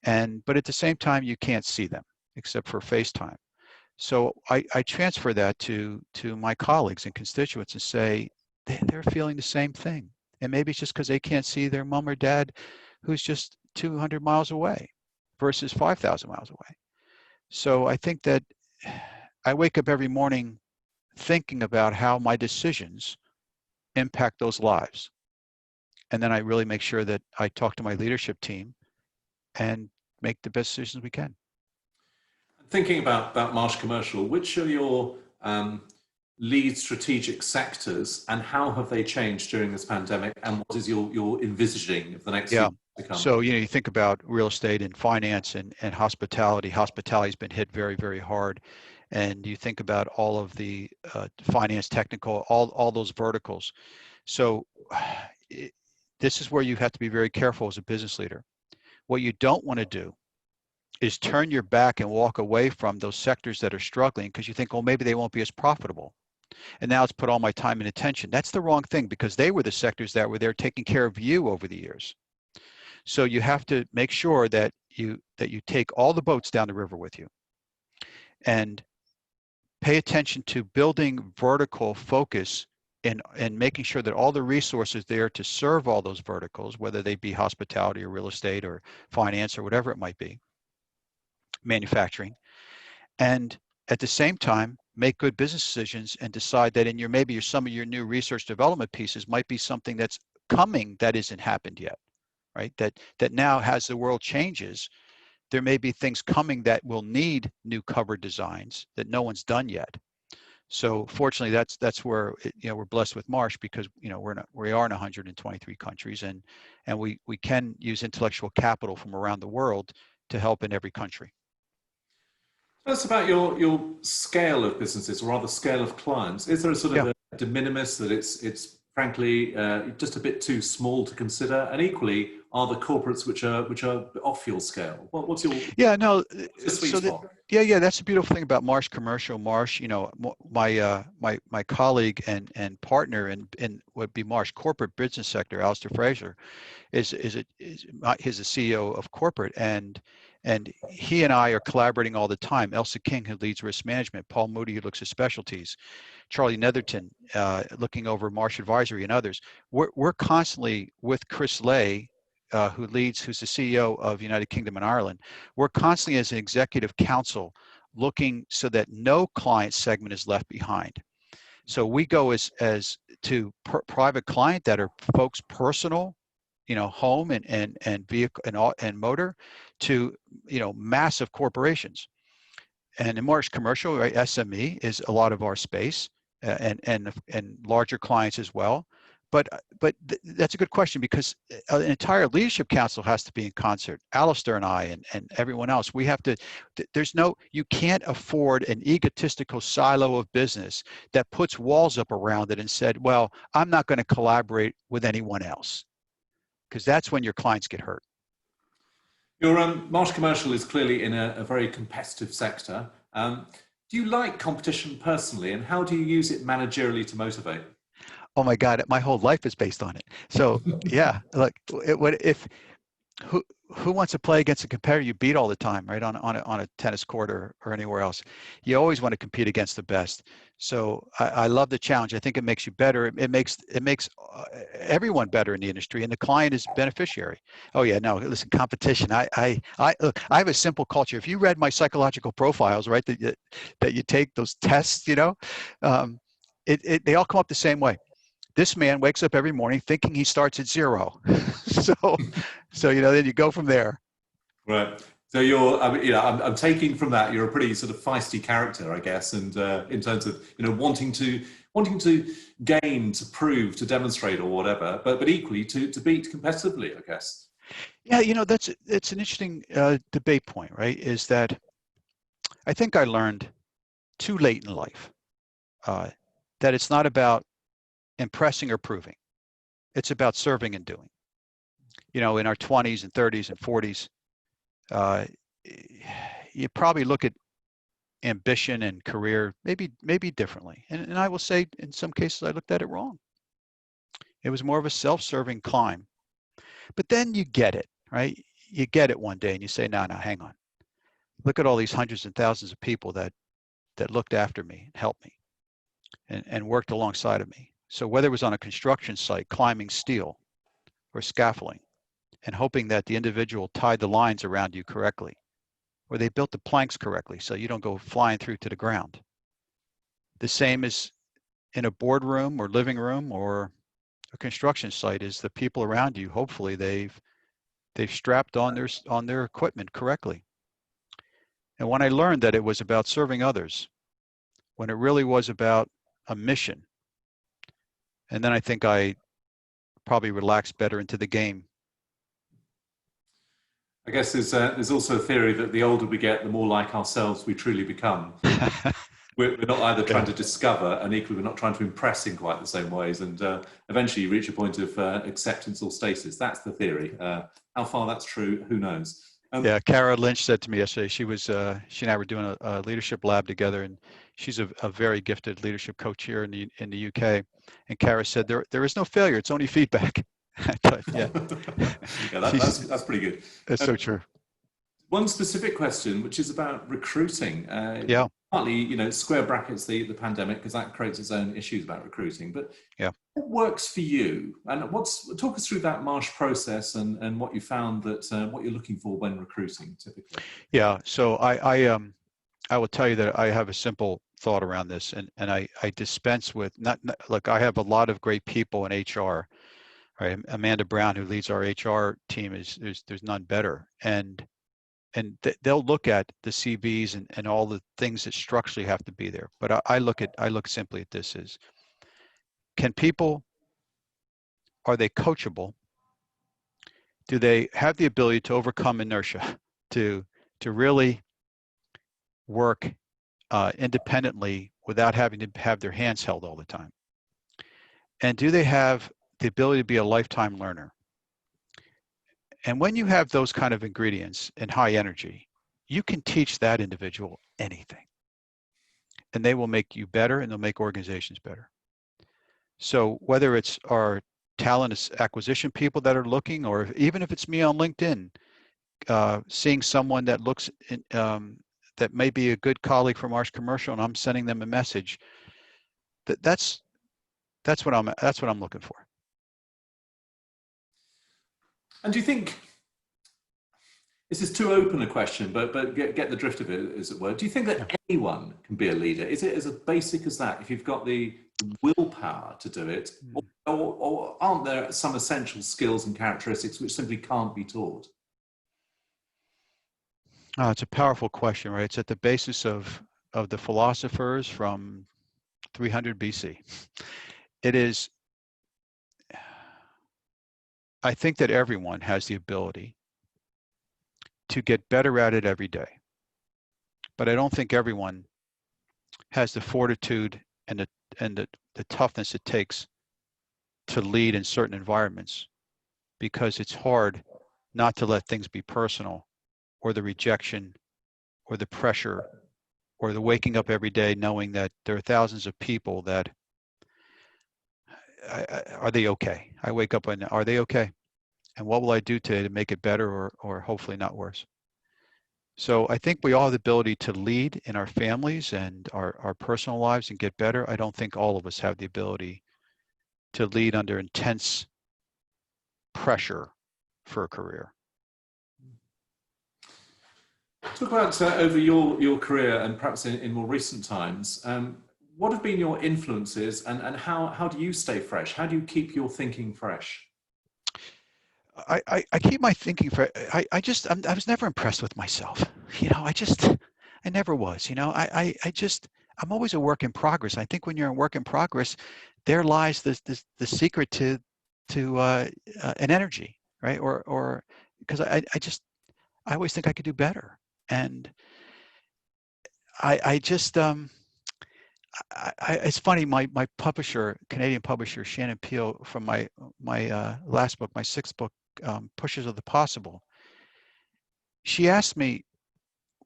but at the same time, you can't see them except for FaceTime. So I transfer that to my colleagues and constituents and say they're feeling the same thing, and maybe it's just because they can't see their mom or dad, who's just 200 miles away versus 5,000 miles away. So I think that I wake up every morning thinking about how my decisions impact those lives. And then I really make sure that I talk to my leadership team and make the best decisions we can. Thinking about Marsh Commercial, which are your lead strategic sectors and how have they changed during this pandemic, and what is your envisaging of the next few years to come? So, you know, you think about real estate and finance and hospitality. Hospitality has been hit very, very hard. And you think about all of the finance, technical, all those verticals. So this is where you have to be very careful as a business leader. What you don't want to do is turn your back and walk away from those sectors that are struggling because you think, well, maybe they won't be as profitable. And now let's put all my time and attention. That's the wrong thing, because they were the sectors that were there taking care of you over the years. So you have to make sure that you take all the boats down the river with you and pay attention to building vertical focus and making sure that all the resources there to serve all those verticals, whether they be hospitality or real estate or finance or whatever it might be, manufacturing, and at the same time make good business decisions and decide that in some of your new research development pieces might be something that's coming that isn't happened yet, right? That now, as the world changes, there may be things coming that will need new cover designs that no one's done yet. So fortunately, that's where we're blessed with Marsh, because we are in 123 countries, and we can use intellectual capital from around the world to help in every country. Tell us about your scale of businesses, or rather scale of clients. Is there a sort of a de minimis that it's frankly just a bit too small to consider? And equally, are the corporates which are off your scale? What's your sweet spot? That's the beautiful thing about Marsh Commercial. Marsh, my colleague and partner in would be Marsh Corporate Business Sector, Alistair Fraser, is the CEO of corporate, and he and I are collaborating all the time. Elsa King, who leads risk management, Paul Moody, who looks at specialties, Charlie Netherton, looking over Marsh Advisory, and others. We're constantly with Chris Lay, who's the CEO of United Kingdom and Ireland. We're constantly, as an executive council, looking so that no client segment is left behind. So we go as to private client, that are folks personal, home and vehicle and motor, to massive corporations. And in Marsh Commercial, right, SME is a lot of our space, and larger clients as well. But that's a good question, because an entire leadership council has to be in concert. Alistair and I and everyone else, we have to. You can't afford an egotistical silo of business that puts walls up around it and said, well, I'm not going to collaborate with anyone else, because that's when your clients get hurt. Your Marsh Commercial is clearly in a very competitive sector. Do you like competition personally, and how do you use it managerially to motivate? Oh my God, my whole life is based on it. So yeah, look, who wants to play against a competitor you beat all the time, right? On a tennis court or anywhere else. You always want to compete against the best. So I love the challenge. I think it makes you better. It makes everyone better in the industry, and the client is beneficiary. Oh yeah, no, listen, competition. Look, I have a simple culture. If you read my psychological profiles, right, that you take those tests, they all come up the same way. This man wakes up every morning thinking he starts at zero. so then you go from there. Right. So I'm taking from that you're a pretty sort of feisty character, I guess, and in terms of wanting to gain, to prove, to demonstrate, or whatever, but equally to beat competitively, I guess. Yeah, it's an interesting debate point, right? Is that I think I learned too late in life that it's not about impressing or proving. It's about serving and doing. In our 20s and 30s and 40s, you probably look at ambition and career maybe differently. And I will say, in some cases, I looked at it wrong. It was more of a self-serving climb. But then you get it, right? You get it one day and you say, no, hang on. Look at all these hundreds and thousands of people that looked after me and helped me and worked alongside of me. So whether it was on a construction site, climbing steel or scaffolding, and hoping that the individual tied the lines around you correctly, or they built the planks correctly so you don't go flying through to the ground. The same as in a boardroom or living room or a construction site, is the people around you, hopefully they've strapped on their equipment correctly. And when I learned that it was about serving others, when it really was about a mission, and then I think I probably relaxed better into the game. I guess there's also a theory that the older we get, the more like ourselves we truly become. We're not either trying to discover, and equally we're not trying to impress in quite the same ways, and eventually you reach a point of acceptance or status. That's the theory. How far that's true, who knows? Yeah, Kara Lynch said to me yesterday, she and I were doing a leadership lab together, and she's a very gifted leadership coach here in the UK. And Kara said, there is no failure, it's only feedback. Yeah, that's pretty good. That's so true. One specific question, which is about recruiting. Yeah. Partly, square brackets the pandemic, because that creates its own issues about recruiting. But yeah, what works for you? And talk us through that Marsh process and what you found, that what you're looking for when recruiting typically. Yeah. So I will tell you that I have a simple thought around this, and I dispense with look, I have a lot of great people in HR. Right, Amanda Brown, who leads our HR team, there's none better, and and they'll look at the CVs and all the things that structurally have to be there. But I look simply at this as, are they coachable? Do they have the ability to overcome inertia, to really work independently without having to have their hands held all the time? And do they have the ability to be a lifetime learner? And when you have those kind of ingredients and high energy, you can teach that individual anything. And they will make you better, and they'll make organizations better. So whether it's our talent acquisition people that are looking, or even if it's me on LinkedIn, seeing someone that looks that may be a good colleague from Marsh Commercial, and I'm sending them a message, that's what I'm looking for. And do you think, this is too open a question, but get the drift of it, as it were. Do you think that anyone can be a leader? Is it as basic as that? If you've got the willpower to do it, or aren't there some essential skills and characteristics which simply can't be taught? Oh, it's a powerful question, right? It's at the basis of the philosophers from 300 BC. It is, I think that everyone has the ability to get better at it every day. But I don't think everyone has the fortitude and the toughness it takes to lead in certain environments, because it's hard not to let things be personal, or the rejection, or the pressure, or the waking up every day knowing that there are thousands of people that, are they okay? I wake up and, are they okay? And what will I do today to make it better, or hopefully not worse? So I think we all have the ability to lead in our families and our personal lives and get better. I don't think all of us have the ability to lead under intense pressure for a career. Talk about over your career, and perhaps in more recent times, what have been your influences, and how do you stay fresh? How do you keep your thinking fresh? I keep my thinking fresh. I was never impressed with myself. I never was. I'm always a work in progress. I think when you're a work in progress, there lies the secret to an energy, right? Or because I always think I could do better. And it's funny, my publisher, Canadian publisher, Shannon Peel, from my last book, my sixth book, Pushes of the Possible, she asked me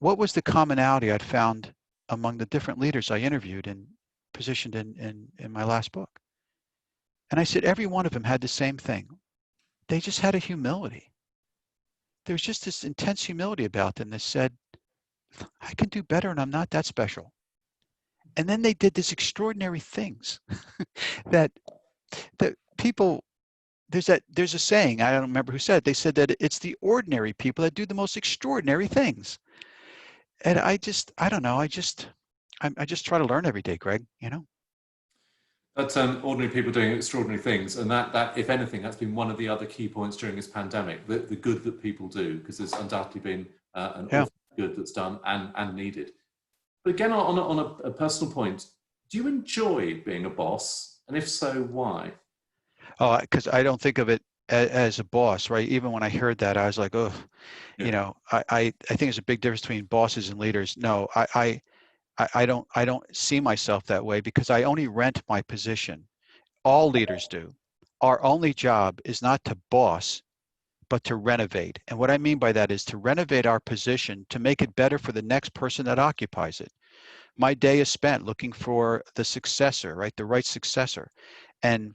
what was the commonality I'd found among the different leaders I interviewed and positioned in my last book. And I said, every one of them had the same thing. They just had a humility. There's just this intense humility about them that said, I can do better, and I'm not that special. And then they did these extraordinary things that people, there's a saying, I don't remember who said it, they said that it's the ordinary people that do the most extraordinary things. And I don't know, I just try to learn every day, Greg, That's ordinary people doing extraordinary things, and that if anything, that's been one of the other key points during this pandemic, the good that people do, because there's undoubtedly been an awful good that's done and needed. But again, on a personal point, do you enjoy being a boss? And if so, why? Oh, because I don't think of it as a boss, right? Even when I heard that, I was like, oh, I think there's a big difference between bosses and leaders. No, I don't see myself that way, because I only rent my position. All leaders do. Our only job is not to boss, but to renovate. And what I mean by that is to renovate our position to make it better for the next person that occupies it. My day is spent looking for the successor, right? The right successor. And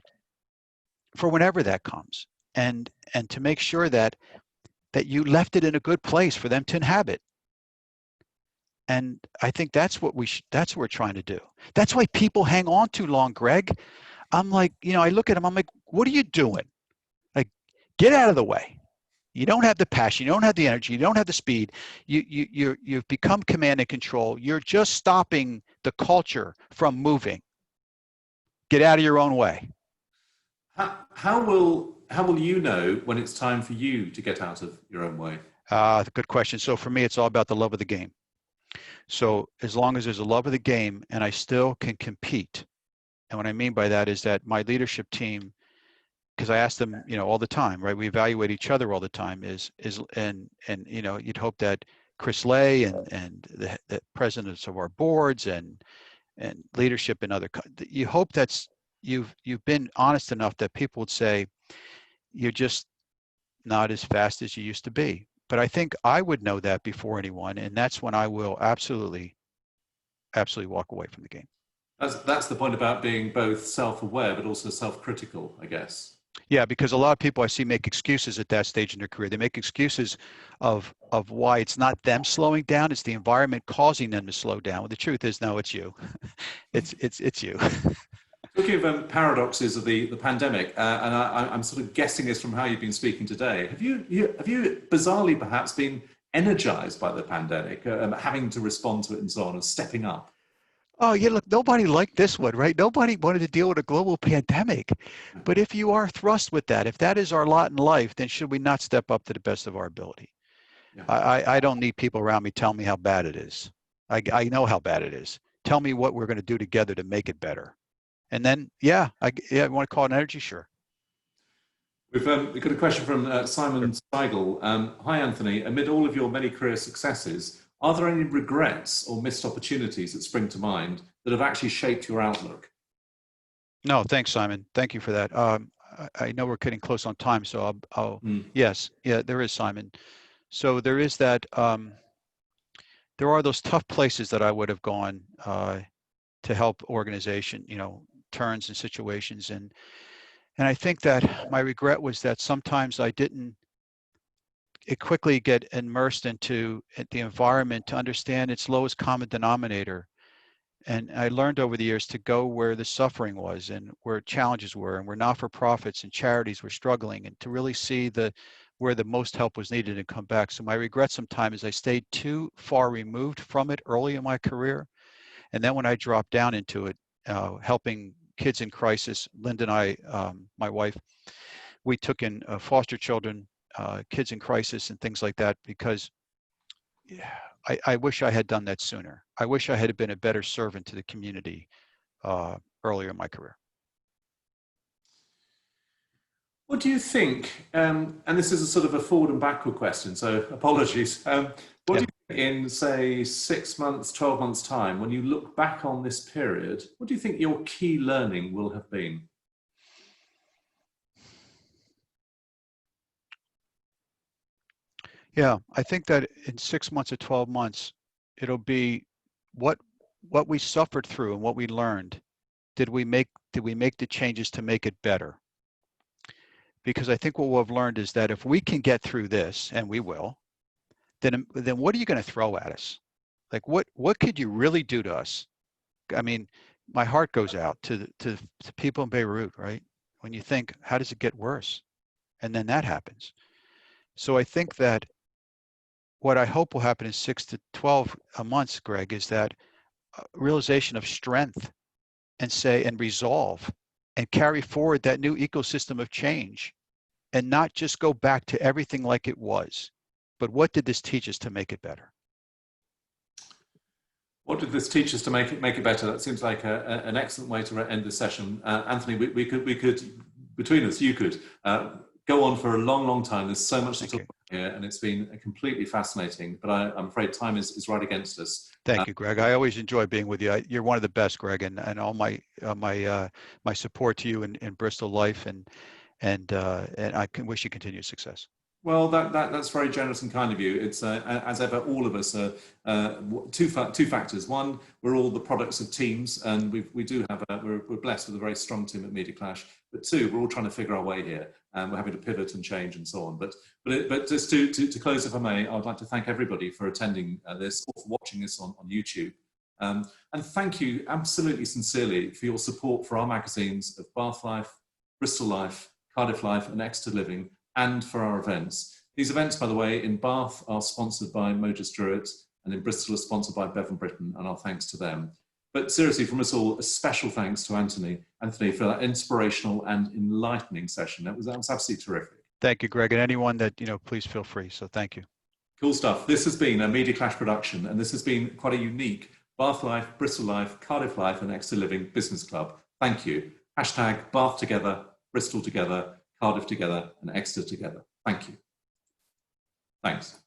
for whenever that comes. And to make sure that you left it in a good place for them to inhabit. And I think that's what we're trying to do. That's why people hang on too long, Greg. I'm like, I look at them, I'm like, what are you doing? Like, get out of the way. You don't have the passion, you don't have the energy, you don't have the speed. You've become command and control. You're just stopping the culture from moving. Get out of your own way. How will you know when it's time for you to get out of your own way? Good question. So for me, it's all about the love of the game. So as long as there's a love of the game and I still can compete, and what I mean by that is that my leadership team, because I ask them, all the time, right? We evaluate each other all the time. And you'd hope that Chris Lay and the presidents of our boards and leadership in you hope that's you've been honest enough that people would say you're just not as fast as you used to be. But I think I would know that before anyone, and that's when I will absolutely walk away from the game. That's the point about being both self-aware but also self-critical, I guess. Yeah, because a lot of people I see make excuses at that stage in their career. They make excuses of why it's not them slowing down; it's the environment causing them to slow down. Well, the truth is, no, it's you. it's you. Talking of paradoxes of the pandemic, and I'm sort of guessing this from how you've been speaking today. Have you bizarrely perhaps been energized by the pandemic, having to respond to it and so on, and stepping up? Oh, yeah, look, nobody liked this one, right? Nobody wanted to deal with a global pandemic. But if you are thrust with that, if that is our lot in life, then should we not step up to the best of our ability? Yeah. I don't need people around me telling me how bad it is. I know how bad it is. Tell me what we're going to do together to make it better. And then, I want to call it an energy, sure. We've got a question from Simon Steigel. Hi, Anthony. Amid all of your many career successes, are there any regrets or missed opportunities that spring to mind that have actually shaped your outlook? No, thanks, Simon. Thank you for that. I know we're getting close on time, so yes, there is, Simon. So there is that. There are those tough places that I would have gone to help organization, turns and situations, and I think that my regret was that sometimes I didn't quickly get immersed into the environment to understand its lowest common denominator. And I learned over the years to go where the suffering was and where challenges were and where not-for-profits and charities were struggling, and to really see where the most help was needed and come back. So my regret sometimes is I stayed too far removed from it early in my career. And then when I dropped down into it, helping kids in crisis, Linda and I, my wife, we took in foster children, kids in crisis and things like that, because I wish I had done that sooner. I wish I had been a better servant to the community earlier in my career. What do you think, and this is a sort of a forward and backward question, so apologies. What do you think in, say, 6 months, 12 months' time, when you look back on this period, what do you think your key learning will have been? Yeah, I think that in 6 months or 12 months, it'll be what we suffered through and what we learned. Did we make the changes to make it better? Because I think what we'll have learned is that if we can get through this, and we will, then what are you going to throw at us? Like what could you really do to us? I mean, my heart goes out to people in Beirut, right? When you think, how does it get worse? And then that happens. So I think that what I hope will happen in 6 to 12 months, Greg, is that realization of strength and resolve and carry forward that new ecosystem of change, and not just go back to everything like it was, but what did this teach us to make it better? What did this teach us to make it better? That seems like an excellent way to end this session. Anthony, we could between us, you could go on for a long, long time. There's so much to talk about here, and it's been completely fascinating, but I'm afraid time is right against us. Thank you, Greg. I always enjoy being with you. You're one of the best, Greg, and all my support to you in Bristol Life, and I wish you continued success. Well, that's very generous and kind of you. It's as ever, all of us are two factors. One, we're all the products of teams, and we're blessed with a very strong team at Media Clash. But two, we're all trying to figure our way here, and we're having to pivot and change and so on. But just to close, if I may, I'd like to thank everybody for attending this or for watching this on YouTube. And thank you absolutely sincerely for your support for our magazines of Bath Life, Bristol Life, Cardiff Life, and Exeter Living, and for our events. These events, by the way, in Bath are sponsored by Mojas Druitt, and in Bristol are sponsored by Bevan Britain, and our thanks to them. But seriously, from us all, a special thanks to Anthony for that inspirational and enlightening session. That was absolutely terrific. Thank you, Greg, and anyone that, please feel free. So thank you. Cool stuff. This has been a Media Clash production, and this has been quite a unique Bath Life, Bristol Life, Cardiff Life and Exeter Living Business Club. Thank you. Hashtag Bath together, Bristol together, Cardiff together and Exeter together. Thank you. Thanks.